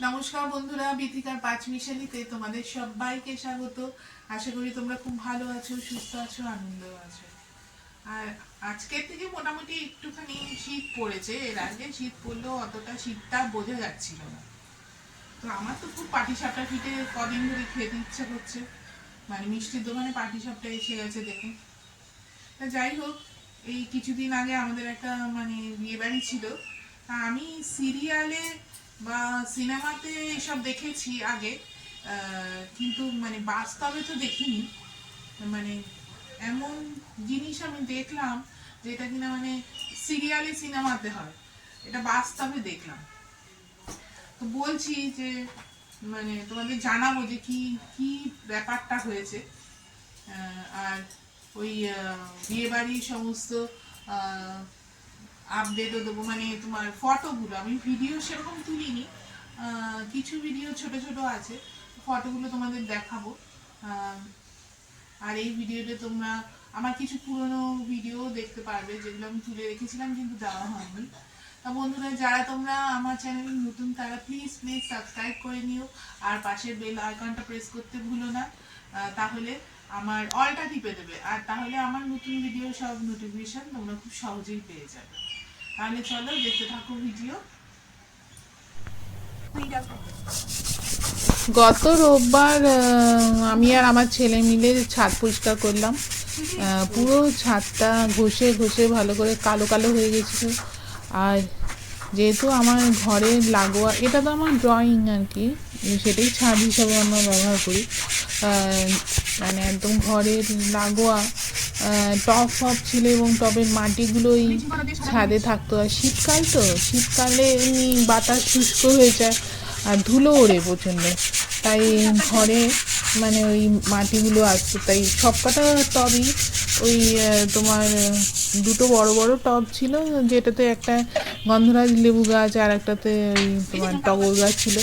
নমস্কার বন্ধুরা, বিথিকার পাঁচমিশালিতে তোমাদের সবাইকে স্বাগত। আশা করি তোমরা খুব ভালো আছো, সুস্থ আছো, আনন্দ আছো। আর আজকের থেকে মোটামুটি একটুখানি শীত পড়েছে। এর আগে শীত পড়লেও অতটা শীতটা বোঝা যাচ্ছিল না। তো আমার তো খুব পাটিসাপটা পিঠে কদিন ধরে খেতে ইচ্ছা করছে, মানে মিষ্টির দোকানে পাটিসাপটা এসে গেছে দেখে। তা যাই হোক, এই কিছুদিন আগে আমাদের একটা মানে বিয়ে বাড়ি ছিল। তা আমি সিরিয়ালে বা সিনেমাতে এসব দেখেছি আগে, কিন্তু মানে বাস্তবে তো দেখিনি। মানে এমন জিনিস আমি দেখলাম যেটা কিনা মানে সিরিয়ালে সিনেমাতে হয়, এটা বাস্তবে দেখলাম। তো বলছি যে মানে তোমাদের জানাবো যে কি কি ব্যাপারটা হয়েছে। আর ওই বিয়ে বাড়ির সমস্ত আপডেটও দেবো, মানে তোমার ফটোগুলো আমি ভিডিও সেরকম তুলিনি, কিছু ভিডিও ছোট ছোট আছে, ফটোগুলো তোমাদের দেখাবো। আর এই ভিডিওতে তোমরা আমার কিছু পুরনো ভিডিও দেখতে পারবে যেগুলো আমি তুলে রেখেছিলাম কিন্তু দেওয়া হয়নি। তা বন্ধুরা, যারা তোমরা আমার চ্যানেলে নতুন তারা প্লিজ সাবস্ক্রাইব করে নিও, আর পাশের বেল আইকনটা প্রেস করতে ভুলো না। তাহলে আমার অলটা টিপে দেবে, আর তাহলে আমার নতুন ভিডিও সব নোটিফিকেশন তোমরা খুব সহজেই পেয়ে যাবে। তাহলে চলো দেখতে থাকো ভিডিও। গত রোববার আমি আর আমার ছেলে মিলে ছাদ পরিষ্কার করলাম। পুরো ছাদটা ঘষে ঘষে ভালো করে কালো কালো হয়ে গেছিলো। আর যেহেতু আমার ঘরের লাগোয়া, এটা তো আমার ড্রয়িং আর কি, সেটাই ছাদ হিসাবে আমরা ব্যবহার করি। মানে একদম ঘরের লাগোয়া টব ফব ছিল এবং টবের মাটিগুলোই ছাদে থাকতো। আর শীতকাল তো, শীতকালে এমনি বাতাস শুষ্ক হয়ে যায় আর ধুলো ওড়ে প্রচণ্ড, তাই ঘরে মানে ওই মাটিগুলো আসতো। তাই সবকটা টবই ওই তোমার দুটো বড় বড় টব ছিল, যেটাতে একটা গন্ধরাজ লেবু গাছ আর একটাতে ওই তোমার টগর গাছ ছিল,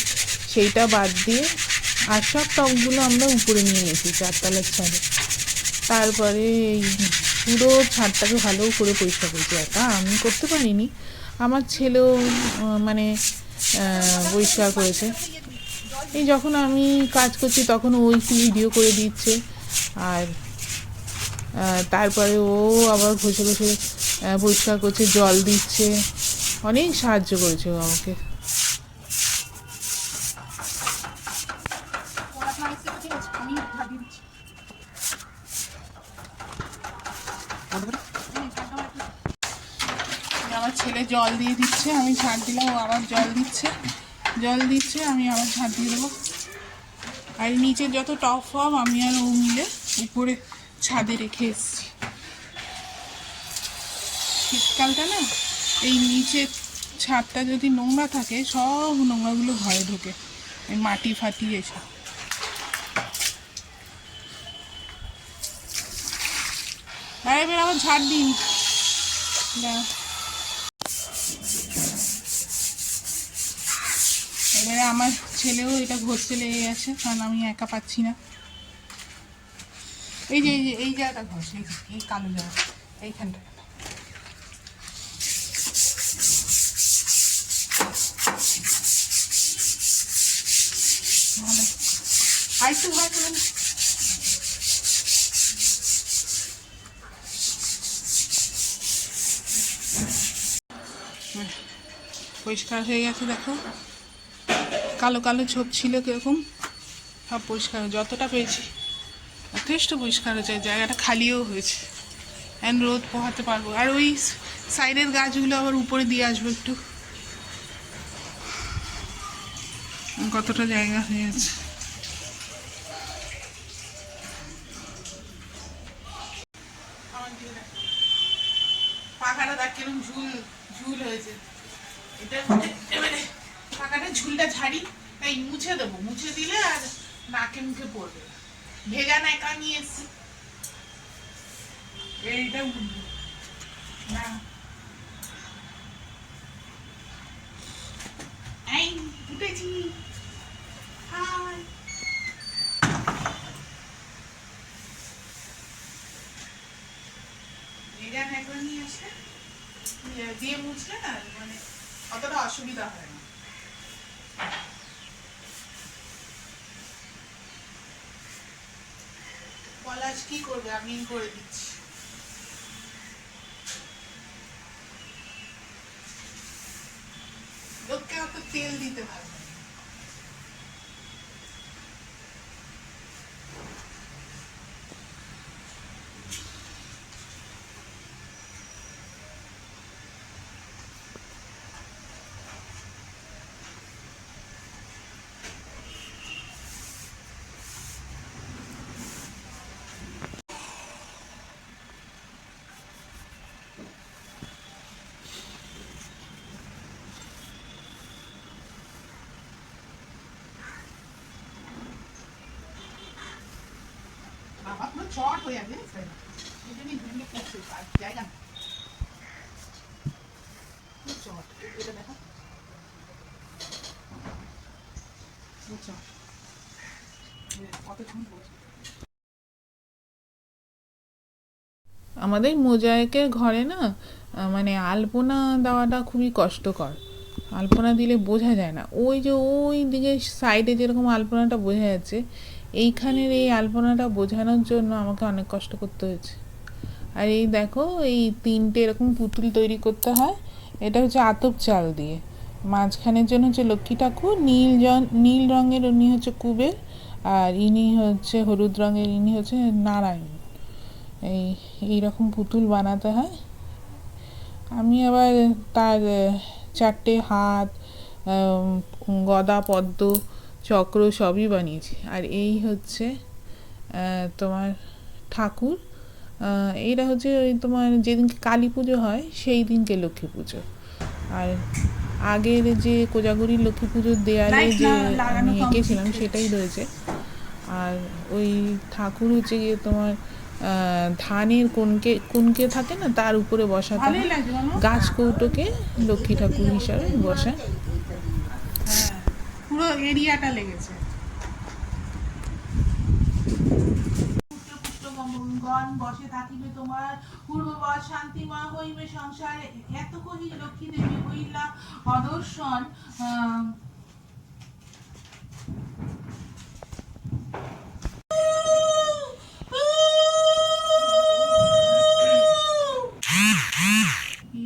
সেইটা বাদ দিয়ে আর সব টবগুলো আমরা উপরে নিয়ে গেছি চারতলার ছাদে। তারপরে এই পুরো ছাদটাকে ভালো করে পরিষ্কার করেছি। একা আমি করতে পারিনি, আমার ছেলেও মানে পরিষ্কার করেছে। এই যখন আমি কাজ করছি তখন ও একটু ভিডিও করে দিচ্ছে, আর তারপরে ও আবার ঘষে ঘষে পরিষ্কার করছে, জল দিচ্ছে, অনেক সাহায্য করেছে ও আমাকে। আমার ছেলে জল দিয়ে দিচ্ছে, আমি ঝাড় দিলাম, ও আবার জল দিচ্ছে, আমি আবার ঝাড় দিয়ে দেবো। আর নিচে যত টপ ফব আমি আর ও মিলে উপরে ছাদে রেখে এসেছি। শীতকালটা না, এই নিচে ছাদটা যদি নোংরা থাকে সব নোংরাগুলো ঘরে ঢোকে, এই মাটি ফাটি এসব। এবার আবার ঝাড় দিন। এবারে আমার ছেলেও এটা ঘষতে লেগে গেছে, কারণ আমি একা পাচ্ছি না। এই যে এই জায়গাটা ঘষ, এই কালো জায়গা, এইখানটা। আর একটু ভয় করুন। পরিষ্কার হয়ে গেছে, দেখো কালো কালো ছোপ ছিল কিরকম, সব পরিষ্কার যতটা পেয়েছি যথেষ্ট পরিষ্কার হয়েছে। জায়গাটা খালিও হয়েছে, এখন রোদ পোহাতে পারবো। আর ওই সাইডের গাছগুলো আবার উপরে দিয়ে আসবো একটু, কতটা জায়গা হয়ে আছে। পাখাটা দেখ কিরকম ঝুল ঝুল হয়েছে। এটা এবারে পাখাটা ঝুলটা ঝাড়ি, তাই মুছে দেবো, মুছে দিলে আর নাকে মুখে পড়বে। ভেজা নাকা নিয়ে এসছি, এইটা না এই উঠেছি। হাই, ভেজা নাকা নিয়ে আসলে দিয়ে মুছলে না মানে অতটা অসুবিধা হয় না। কাজ কি করবে, আমি করে দিচ্ছি। লোককে অত তেল দিতে ভালো লাগে না। বাবা পুরো চট হয়ে যাবে, এই জন্যই ভেঙে পড়ছে, আর জায়গা না। পুরো চট, এটা দেখো পুরো চট, কতক্ষণ বলছে। আমাদের মোজাইকের ঘরে না মানে আলপনা দেওয়াটা খুবই কষ্টকর। আলপনা দিলে বোঝা যায় না, ওই যে ওই দিকে সাইডে যেরকম আলপনাটা বোঝা যাচ্ছে, এইখানের এই আলপনাটা বোঝানোর জন্য আমাকে অনেক কষ্ট করতে হয়েছে। আর এই দেখো, এই তিনটে এরকম পুতুল তৈরি করতে হয়। এটা হচ্ছে আতপ চাল দিয়ে, মাঝখানের জন্য হচ্ছে লক্ষ্মী ঠাকুর, নীল রঙের উনি হচ্ছে কুবের, আর ইনি হচ্ছে হলুদ রঙের, ইনি হচ্ছে নারায়ণ। এইরকম পুতুল বানাতে হয়। আমি আবার তার চারটে হাত, গদা পদ্ম চক্র সবই বানিয়েছি। আর এই হচ্ছে তোমার ঠাকুর। এইটা হচ্ছে ওই তোমার যেদিনকে কালী পুজো হয় সেই দিনকে লক্ষ্মী পুজো। আর আগের যে কোজাগরির লক্ষ্মী পুজোর দেয়ালে যে আমি এঁকেছিলাম সেটাই রয়েছে। আর ওই ঠাকুর হচ্ছে গিয়ে তোমার ধানের কোনকে থাকে না, তার উপরে বসাতে হয়। গাছ কৌটোকে লক্ষ্মী ঠাকুর হিসাবে বসায়। হ্যাঁ, পুরো এরিয়াটা লেগেছে। গণ বসে থাকিবে তোমার পূর্ববৎ শান্তিময় হইবে সংসার, এত কহি লক্ষ্মী দেবী হইলা অদর্শন।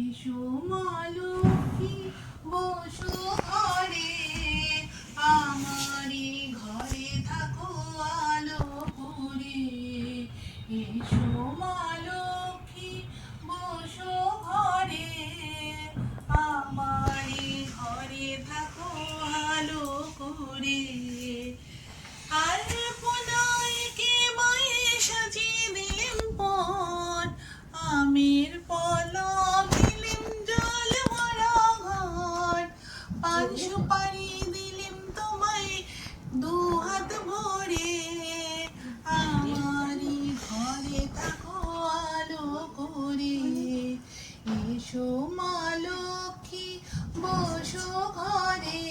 এসো মা লক্ষ্মী বসো ঘরে, আমারি ঘরে থাকো আলো করে। এসো মা লক্ষ্মী বসো ঘরে, আমারি ঘরে থাকো আলো করে। আর পোনাইকে বায়ে সাজিয়ে দিলেন পর, আমের পলক দিলেন জল ভরা ঘর। পান সুপারি দিলেন তোমায় দু হাত ভরে, আমারি ঘরে থাকো আলো করে। এসো মা লক্ষ্মী বসো ঘরে,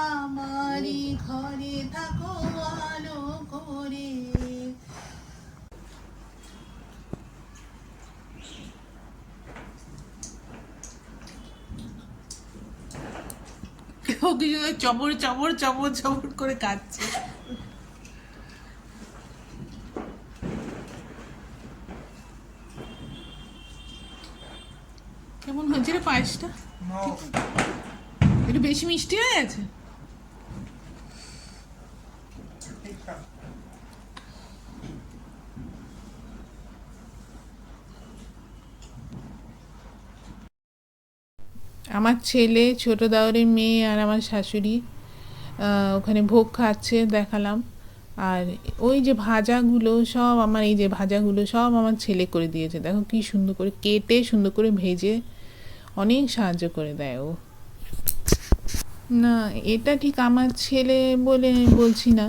আমারি ঘরে থাকো আলো করে। কেউ কিছু চবর চবর চবর চবর করে কাটছে। কেমন হয়েছে রে পায়েসটা? একটু বেশি মিষ্টি হয়ে গেছে। আমার ছেলে, ছোট দেওরের মেয়ে আর আমার শাশুড়ি ওখানে ভোগ খাচ্ছে, দেখালাম। আর ওই যে ভাজাগুলো সব আমার, এই যে ভাজাগুলো সব আমার ছেলে করে দিয়েছে। দেখো কি সুন্দর করে কেটে, সুন্দর করে ভেজে অনেক সাহায্য করে দেয় ও। না, এটা ঠিক আমার ছেলে বলে বলছি না,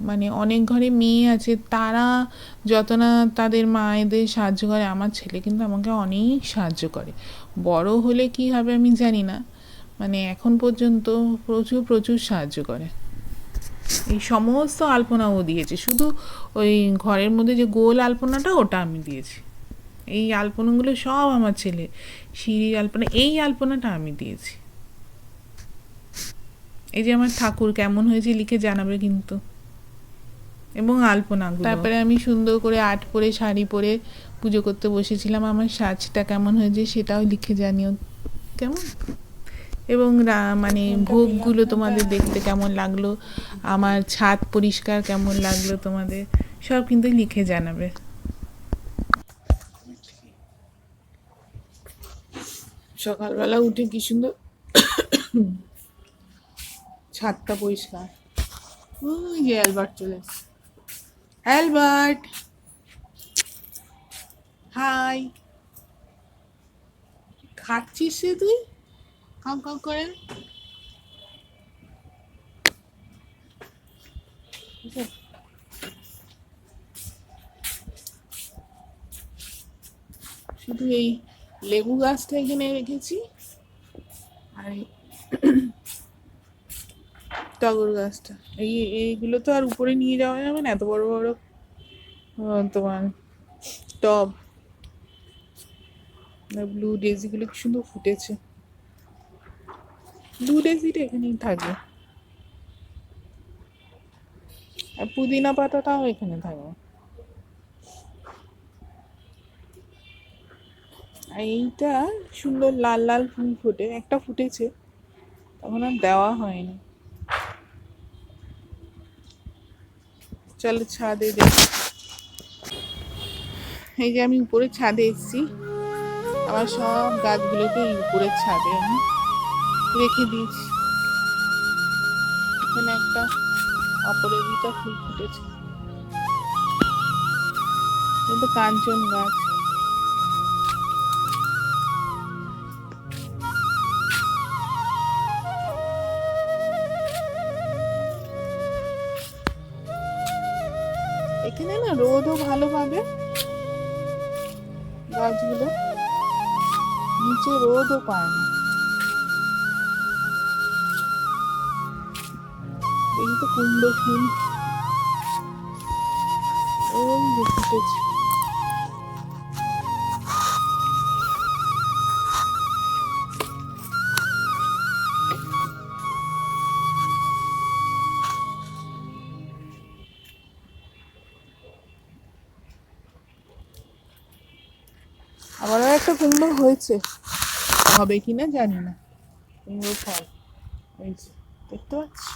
মানে অনেক ঘরে মেয়ে আছে, তারা যত না তাদের মায়েদের সাহায্য করে, আমার ছেলে কিন্তু আমাকে অনেক সাহায্য করে। বড় হলে কি হবে আমি জানি না, মানে এখন পর্যন্ত প্রচুর প্রচুর সাহায্য করে। এই সমস্ত আলপনা ও দিয়েছে, শুধু ওই ঘরের মধ্যে যে গোল আলপনাটা ওটা আমি দিয়েছি। এই আলপনাগুলো সব আমার ছেলে, সিঁড়ির আলপনা, এই আলপনাটা আমি দিয়েছি। এই যে আমার ঠাকুর কেমন হয়েছে লিখে জানাবে কিন্তু। এবং আলপনাগুলো। তারপরে আমি সুন্দর করে আর্ট পরে শাড়ি পরে পুজো করতে বসেছিলাম। আমার সাজটা কেমন হয়েছে সেটাও লিখে জানিও কেমন, এবং মানে ভোগগুলো তোমাদের দেখতে কেমন লাগলো, আমার ছাদ পরিষ্কার কেমন লাগলো তোমাদের সব কিন্তু লিখে জানাবে। সকালবেলা উঠে কি সুন্দর ছাদটা পরিষ্কার। ওই যে অ্যালবার্ট চলে এসছে। Albert, hi. খাচ্ছিস রে তুই কাউ কাউ করে? শুধু এই লেবু গাছটা এখানে রেখেছি, আর এই টগর গাছটা। এইগুলো তো আর উপরে নিয়ে যাওয়া যাবে না, এত বড় বড় তোমার টব। ব্লু ডেজিগুলো কি সুন্দর ফুটেছে। ব্লু ডেজিটা এখানেই থাকবে, আর পুদিনা পাতাটাও এখানে থাকবে। আর এইটা সুন্দর লাল লাল ফুল ফোটে, একটা ফুটেছে, তখন আর দেওয়া হয়নি। চলো ছাদে দেখি। এই যে আমি উপরে ছাদে এসেছি, আমার সব গাছগুলোকে এই উপরের ছাদে আমি রেখে দিয়েছি। এখানে একটা অপরাজিতা ফুল ফুটেছে, কিন্তু কাঞ্চন গাছ। এখানে না রোদও ভালো পাবে গাছগুলো, নিচে রোদও পায় না। এই তো কুমড়ো ফুল ওই যে ফুটেছে। আবার একটা কুমড়ো হয়েছে, হবে কিনা জানি না। কুমড়ো ফল এই যে দেখতে পাচ্ছি।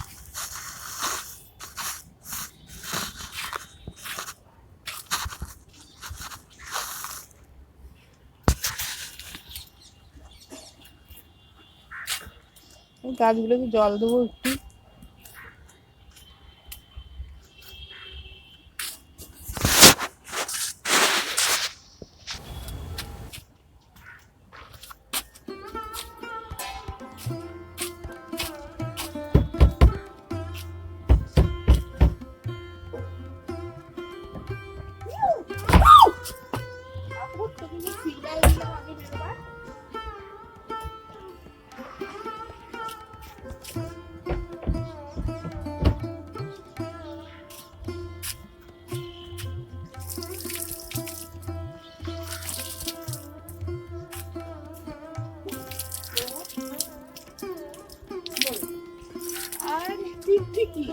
গাছগুলোকে জল দেবো একটু। টিকটিকি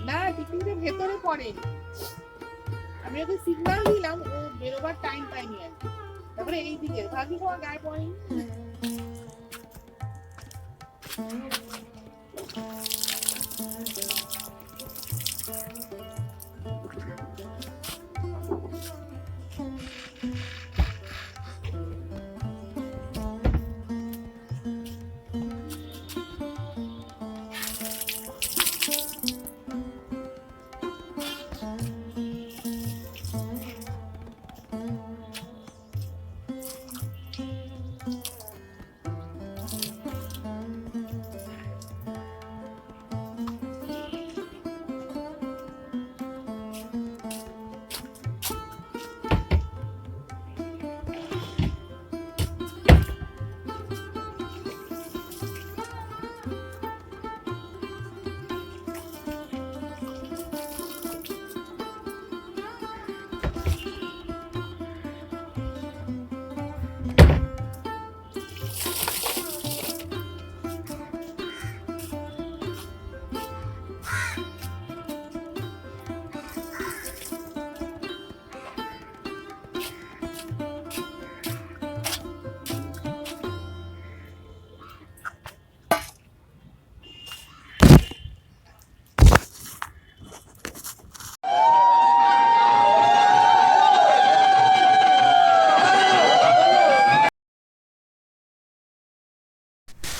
না, টিকটিকিটা ভেতরে পড়েনি, আমি ওকে সিগন্যাল দিলাম, ও বেরোবার টাইম পাইনি আর কি। তারপরে এইদিকে ভাবি তোমার গায়ে পড়েনি।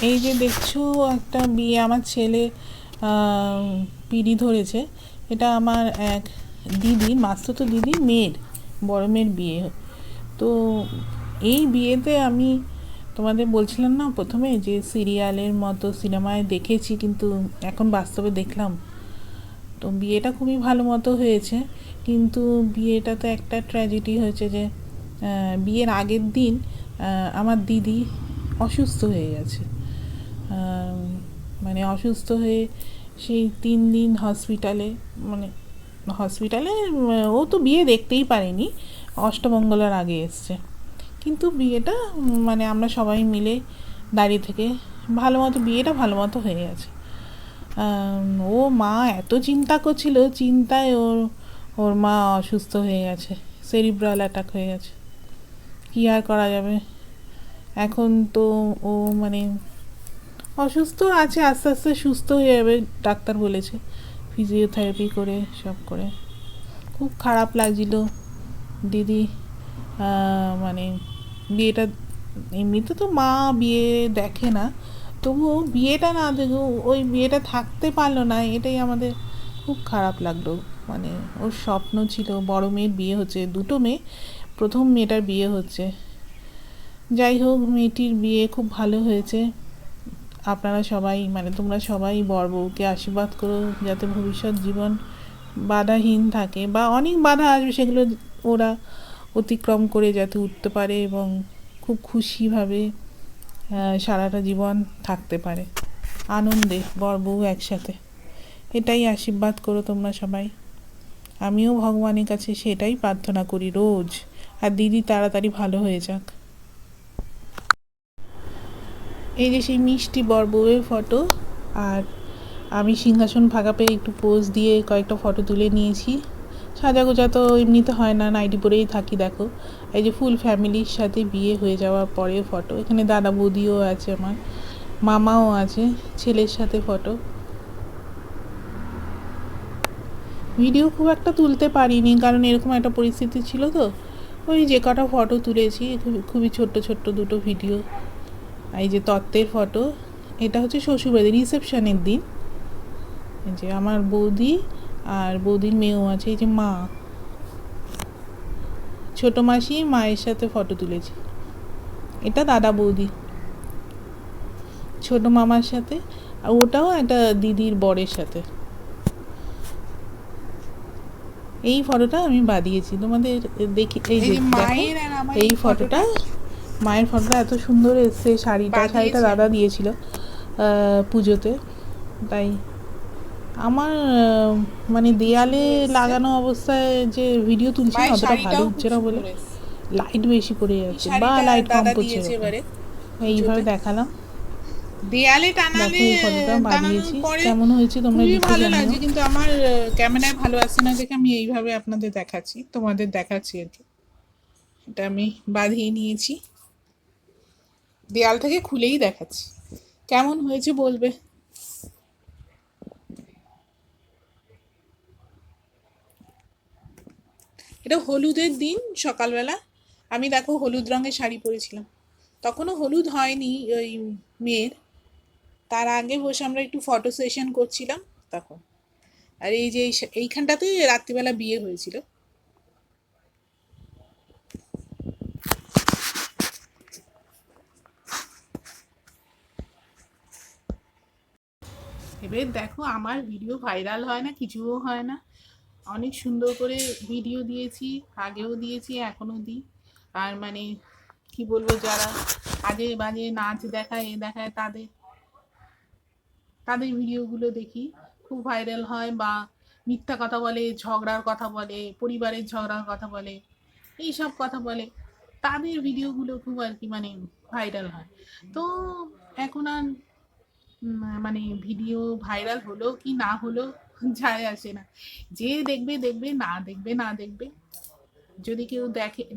এই যে দেখছো একটা বিয়ে, আমার ছেলে পিঁড়ি ধরেছে। এটা আমার এক দিদি, মাস্তুতো দিদি মেয়ের, বড় মেয়ের বিয়ে। তো এই বিয়েতে আমি তোমাদের বলছিলাম না প্রথমে যে সিরিয়ালের মতো সিনেমায় দেখেছি, কিন্তু এখন বাস্তবে দেখলাম। তো বিয়েটা খুবই ভালো মতো হয়েছে, কিন্তু বিয়েটাতে একটা ট্র্যাজেডি হয়েছে যে বিয়ের আগের দিন আমার দিদি অসুস্থ হয়ে গেছে। মানে অসুস্থ হয়ে সেই 3 দিন হসপিটালে, মানে হসপিটালে ও তো বিয়ে দেখতেই পারেনি, অষ্টমঙ্গলার আগে এসছে। কিন্তু বিয়েটা মানে আমরা সবাই মিলে দাঁড়িয়ে থেকে ভালো মতো, বিয়েটা ভালো মতো হয়ে গেছে। ও মা এত চিন্তা করছিল, চিন্তায় ওর মা অসুস্থ হয়ে গেছে, সেরিব্রাল অ্যাটাক হয়ে গেছে। কী আর করা যাবে, এখন তো ও মানে অসুস্থ আছে, আস্তে আস্তে সুস্থ হয়ে যাবে ডাক্তার বলেছে, ফিজিওথেরাপি করে সব করে। খুব খারাপ লাগছিল দিদি, মানে বিয়েটা, এমনিতে তো মা বিয়ে দেখে না, তবুও বিয়েটা না দেখো, ওই বিয়েটা থাকতে পারলো না, এটাই আমাদের খুব খারাপ লাগলো। মানে ওর স্বপ্ন ছিল বড় মেয়ের বিয়ে হচ্ছে, দুটো মেয়ে, প্রথম মেয়েটার বিয়ে হচ্ছে। যাই হোক, মেয়েটির বিয়ে খুব ভালো হয়েছে। আপনারা সবাই, মানে তোমরা সবাই বর বউকে আশীর্বাদ করো যাতে ভবিষ্যৎ জীবন বাধাহীন থাকে, বা অনেক বাধা আসবে সেগুলো ওরা অতিক্রম করে যাতে উঠতে পারে এবং খুব খুশিভাবে সারাটা জীবন থাকতে পারে আনন্দে, বর বউ একসাথে। এটাই আশীর্বাদ করো তোমরা সবাই। আমিও ভগবানের কাছে সেটাই প্রার্থনা করি রোজ। আর দিদি তাড়াতাড়ি ভালো হয়ে যাক। এই যে সেই মিষ্টি বর বউয়ের ফটো, আর আমি সিংহাসন ভাগা পেয়ে একটু পোজ দিয়ে কয়েকটা ফটো তুলে নিয়েছি। সাজাগোজা তো এমনিতে হয় না, নাইটি পরেই থাকি দেখো। এই যে ফুল ফ্যামিলির সাথে বিয়ে হয়ে যাওয়ার পরে ফটো, এখানে দাদা বৌদিও আছে, আমার মামাও আছে, ছেলের সাথে ফটো। ভিডিও খুব একটা তুলতে পারিনি, কারণ এরকম একটা পরিস্থিতি ছিল। তো ওই যে কটা ফটো তুলেছি, খুবই ছোট্ট ছোট্ট দুটো ভিডিও। এই যে তত্ত্বের ফটো, এটা হচ্ছে শ্বশুরবাড়ি রিসেপশনের দিন। এই যে আমার বৌদি আর বৌদির মেয়েও আছে, এই যে মা, ছোট মাসি মায়ের সাথে ফটো তুলেছি। এটা দাদা বৌদি ছোট মামার সাথে, আর ওটাও একটা দিদির বরের সাথে। এই ফটোটা আমি বাদিয়েছি তোমাদের দেখি, এই যে মায়ের আর আমার এই ফটোটা, মায়ের ফটোটা এত সুন্দর এসছে, শাড়িটা দাদা দিয়েছিল পুজোতে। তাই আমার মানে দেয়ালে লাগানো অবস্থায় যে ভিডিও তুলছি না, অতটা ভালো হচ্ছে না বলে লাইট বেশি পড়ে যাচ্ছে বা লাইট কম পড়ছে, এইভাবে দেখালাম। দেয়ালে টানালে বানিয়েছি, কেমন হয়েছে তোমরা লিখে ভালো লাগছে, কিন্তু আমার ক্যামেরায় ভালো আসছে না দেখে আমি এইভাবে আপনাদের দেখাচ্ছি, তোমাদের দেখাচ্ছি আর কি। এটা আমি বাঁধিয়ে নিয়েছি, দেয়াল থেকে খুলেই দেখাচ্ছি, কেমন হয়েছে বলবে। এটা হলুদের দিন সকালবেলা, আমি দেখো হলুদ রঙের শাড়ি পরেছিলাম, তখনও হলুদ হয়নি ওই মেয়ের, তার আগে বসে আমরা একটু ফটো সেশন করছিলাম তখন। আর এই যে এইখানটাতে রাত্রিবেলা বিয়ে হয়েছিল। এবার দেখো, আমার ভিডিও ভাইরাল হয় না, কিছুও হয় না, অনেক সুন্দর করে ভিডিও দিয়েছি, আগেও দিয়েছি, এখনও দিই। আর মানে কি বলবো, যারা আজে বাজে নাচ দেখায় এ দেখায়, তাদের তাদের ভিডিওগুলো দেখি, খুব ভাইরাল হয়, বা মিথ্যা কথা বলে, ঝগড়ার কথা বলে, পরিবারের ঝগড়ার কথা বলে, এই সব কথা বলে, তাদের ভিডিওগুলো খুব আর কি মানে ভাইরাল হয়। তো এখন আর মানে ভিডিও ভাইরাল হলো কি না হলো যায় আসে না, যে দেখবে দেখবে, না দেখবে না দেখবে। যদি কেউ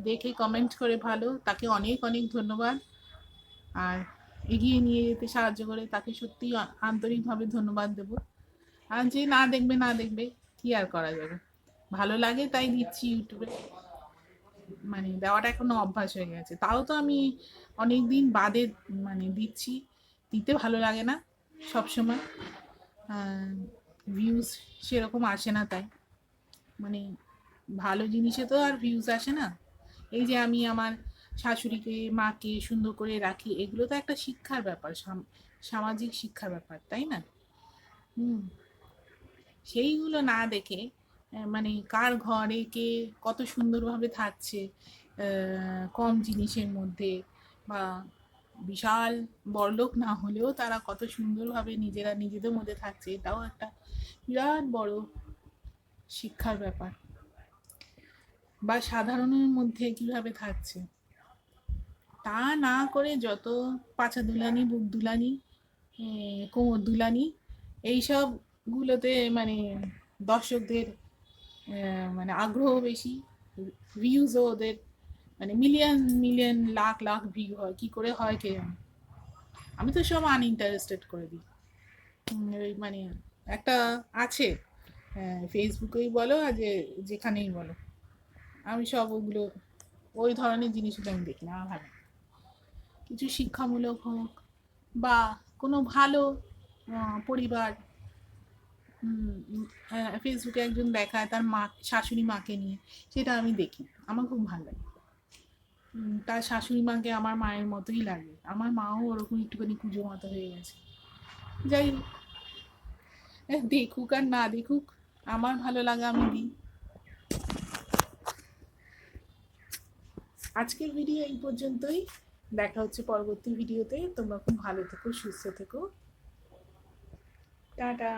দেখে কমেন্ট করে ভালো, তাকে অনেক অনেক ধন্যবাদ। আর এগিয়ে নিয়ে যেতে সাহায্য করে তাকে সত্যি আন্তরিকভাবে ধন্যবাদ দেব। আর যে না দেখবে না দেখবে, কি আর করা যাবে, ভালো লাগে তাই দিচ্ছি ইউটিউবে, মানে দেওয়াটা এখনো অভ্যাস হয়ে গেছে। তাও তো আমি অনেক দিন বাদে মানে দিচ্ছি, দিতে ভালো লাগে না সব সময়, ভিউজ সেরকম আসে না, তাই মানে ভালো জিনিসে তো আর ভিউজ আসে না। এই যে আমি আমার শাশুড়িকে মাকে সুন্দর করে রাখি, এগুলো তো একটা শিক্ষার ব্যাপার, সামাজিক শিক্ষার ব্যাপার, তাই না? হুম। সেইগুলো না দেখে মানে কার ঘরে কে কত সুন্দরভাবে থাকছে, কম জিনিসের মধ্যে, বা বিশাল বড়লোক না হলেও তারা কত সুন্দরভাবে নিজেরা নিজেদের মধ্যে থাকছে, এটাও একটা বিরাট বড় শিক্ষার ব্যাপার। বা সাধারণের মধ্যে কিভাবে থাকছে, তা না করে যত পাছা দুলানি, বুক দুলানি, কোমর দুলানি, এইসব গুলোতে মানে দর্শকদের মানে আগ্রহ বেশি, ভিউজও ওদের মানে million million lakh lakh view হয়, কি করে হয় কে জানে। আমি তো সব আনইন্টারেস্টেড করে দিই। ওই মানে একটা আছে, ফেসবুকেই বলো আর যেখানেই বলো, আমি সব ওগুলো ওই ধরনের জিনিসগুলো আমি দেখি না, আমার ভালো লাগে। কিছু শিক্ষামূলক হোক বা কোনো ভালো পরিবার, ফেসবুকে একজন দেখায় তার মা শাশুড়ি মাকে নিয়ে, সেটা আমি দেখি, আমার খুব ভালো লাগে। তার শাশুড়ি মাকে আমার মায়ের মতোই লাগে, আমার মাও ওরকম একটুখানি কুঁজো মতো হয়ে গেছে। যাই হোক, দেখুক আর না দেখুক, আমার ভালো লাগা আমি দিই। আজকের ভিডিও এই পর্যন্তই, দেখা হচ্ছে পরবর্তী ভিডিওতে। তোমরা খুব ভালো থেকো, সুস্থ থেকো, টাটা।